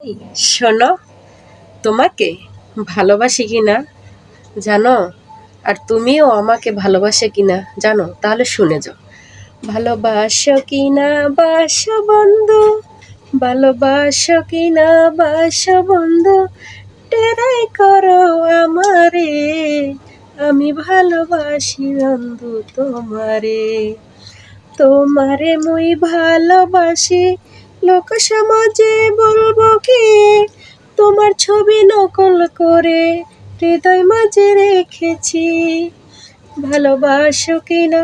এই শোনো, তোমাকে ভালোবাসি কিনা জানো? আর তুমিও আমাকে ভালোবাসে কিনা জানো? তাহলে শুনে যাও। ভালোবাসো কিনা বাসো বন্ধু, ভালোবাসো কিনা বাসো বন্ধু, টেরাই করো আমারে, আমি ভালোবাসি বন্ধু তোমারে। তোমারে মুই ভালোবাসি, লোক সমাজে বলবো কি? তোমার ছবি নকল করে হৃদয় মাঝে রেখেছি। ভালোবাসো কিনা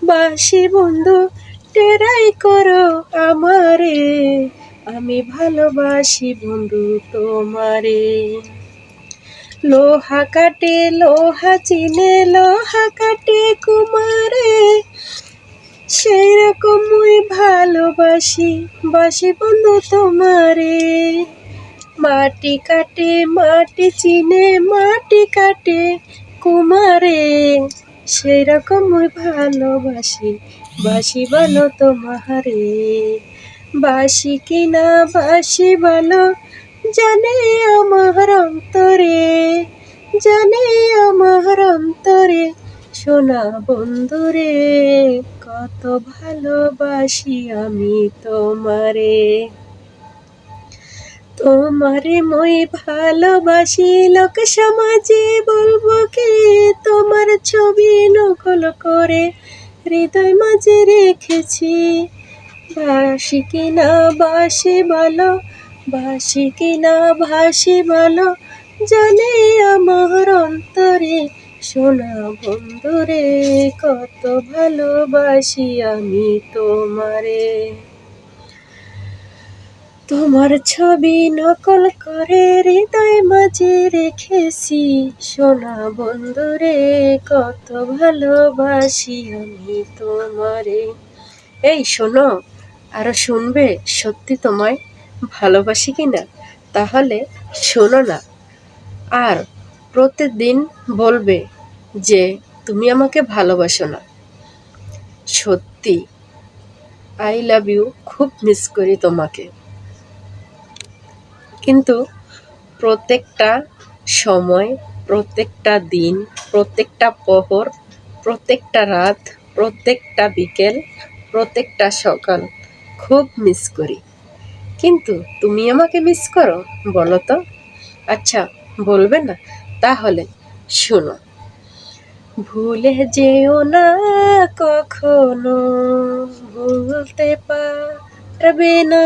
বাসি বন্ধু, টেরাই করো আমারে, আমি ভালোবাসি বন্ধু তোমারে। লোহা কাটে লোহা চিনে, লোহা কাটে কুমারে, সেই রকম মুই ভালোবাসি বাসি বন্ধু তোমারে। মাটি কাটে মাটি চিনে, মাটি কাটে কুমারে, সেই রকম মুই ভালোবাসি বাসি বলো তোমারে। বাসি কিনা বাসি বলো, জানে আমার অন্তরে, জানে আমার অন্তরে, সোনা বন্ধুরে, কত ভালোবাসি আমি তোমারে। তোমারে মই ভালোবাসি, লোক সমাজে বলবো কি? তোমার ছবি নকল করে হৃদয় মাঝে রেখেছি। বাসি কিনা বাসি বলো, বাসি কিনা ভাসি বলো, জানে আমার অন্তরে, সোনা বন্ধুরে, কত ভালোবাসি আমি তোমারে। তোমার ছবি নকল করে হৃদয় মাঝে রেখেছি, সোনা বন্ধুরে, কত ভালোবাসি আমি তোমারে। এই শোনো, আরো শুনবে সত্যি তোমায় ভালোবাসি কিনা? তাহলে শোনো না, আর প্রতিদিন বলবে যে তুমি আমাকে ভালোবাসো না। সত্যি আই লাভ ইউ, খুব মিস করি তোমাকে। কিন্তু প্রত্যেকটা সময়, প্রত্যেকটা দিন, প্রত্যেকটা প্রহর, প্রত্যেকটা রাত, প্রত্যেকটা বিকেল, প্রত্যেকটা সকাল খুব মিস করি। কিন্তু তুমি আমাকে মিস করো বলো তো? আচ্ছা, বলবে না? তাহলে শোনো। ভুলে যেও না কখনো, ভুলতে পারবে না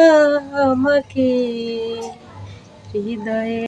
আমাকে, হৃদয়ে